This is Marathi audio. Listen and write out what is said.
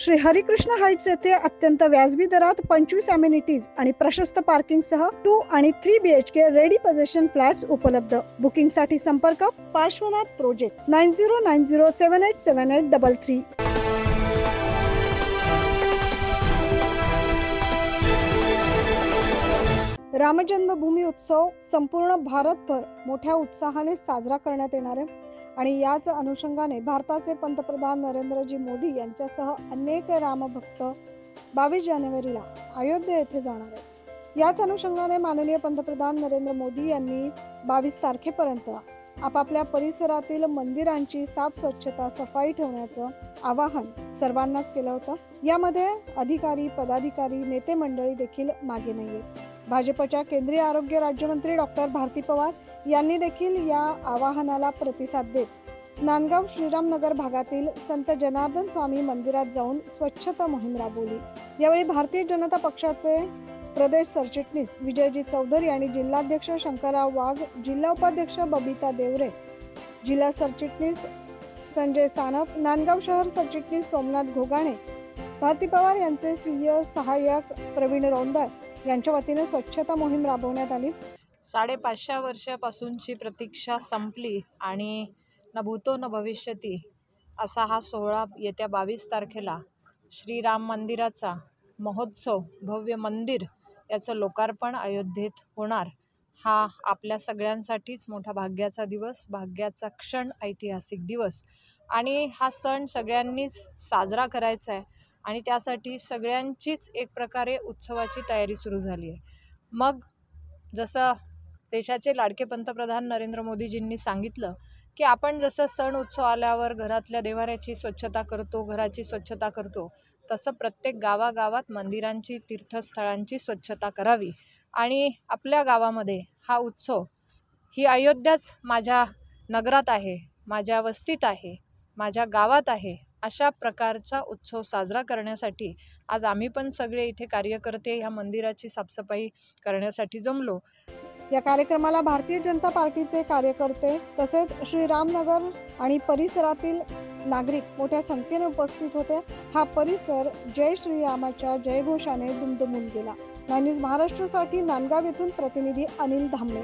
श्री हरिकृष्ण हाइट्स येथे अत्यंत व्याजबी दरात 25 अमेनिटीज आणि प्रशस्त पार्किंग सह 2 आणि 3 BHK रेडी पोझिशन फ्लॅट्स उपलब्ध। बुकिंग साठी संपर्क पार्श्वनाथ प्रोजेक्ट 9090787833। रामजन्मभूमी उत्सव संपूर्ण भारतभर मोठ्या उत्साहाने साजरा करण्यात येणार आहे आणि याच अनुषंगाने भारताचे पंतप्रधान नरेंद्रजी मोदी यांच्यासह अनेक रामभक्त 22 जानेवारीला अयोध्या येथे जाणार आहेत। याच अनुषंगाने माननीय पंतप्रधान नरेंद्र मोदी यांनी 22 तारखेपर्यंत आपापल्या परिसरातील मंदिरांची साफ स्वच्छता सफाई ठेवण्याचं आवाहन सर्वांनाच केलं होतं। यामध्ये अधिकारी पदाधिकारी नेते मंडळी देखील मागे नाहीयेत। भाजपच्या केंद्रीय आरोग्य राज्यमंत्री डॉक्टर भारती पवार यांनी देखील या आवाहनाला प्रतिसाद देत नांदगाव श्रीरामनगर भागातील संत जनार्दन स्वामी मंदिरात जाऊन स्वच्छता मोहीम राबवली। यावेळी भारतीय जनता पक्षाचे प्रदेश सरचिटणीस विजयजी चौधरी आणि जिल्हाध्यक्ष शंकरराव वाघ, जिल्हा उपाध्यक्ष बबिता देवरे, जिल्हा सरचिटणीस संजय सानप, नांदगाव शहर सरचिटणीस सोमनाथ घोगाणे, भारती पवार यांचे स्वीय सहाय्यक प्रवीण रोंदळ यांच्या वतीने स्वच्छता मोहीम राबवण्यात आली। 550 वर्षापासूनची प्रतीक्षा संपली आणि न भूतो न भविष्यती असा हा सोहळा येत्या 22 तारखेला श्रीराम मंदिराचा महोत्सव, भव्य मंदिर याचं लोकार्पण अयोध्येत होणार। हा आपल्या सगळ्यांसाठीच मोठा भाग्याचा दिवस, भाग्याचा क्षण, ऐतिहासिक दिवस आणि हा सण सगळ्यांनीच साजरा करायचा आहे आणि त्यासाठी सगळ्यांचीच एक प्रकारे उत्सवाची तयारी सुरू झाली आहे। मग जसं देशाचे लाडके पंतप्रधान नरेंद्र मोदीजींनी सांगितलं की आपण जसं सण उत्सव आल्यावर घरातल्या देवाऱ्याची स्वच्छता करतो, घराची स्वच्छता करतो, तसं प्रत्येक गावागावात मंदिरांची, तीर्थस्थळांची स्वच्छता करावी आणि आपल्या गावामध्ये हा उत्सव, ही अयोध्याच माझ्या नगरात आहे, माझ्या वस्तीत आहे, माझ्या गावात आहे, अशा प्रकारचा उत्सव साजरा करण्यासाठी आज आम्ही पण सगळे इथे कार्यकर्ते ह्या मंदिराची साफसफाई करण्यासाठी जमलो। या कार्यक्रमाला भारतीय जनता पार्टीचे कार्यकर्ते तसेच श्रीरामनगर आणि परिसरातील नागरिक मोठ्या संख्येने उपस्थित होते। हा परिसर जय श्रीरामाच्या जयघोषाने दुमदुमून गेला। 9 न्यूज महाराष्ट्रासाठी नांदगाव येथून प्रतिनिधी अनिल धामणे।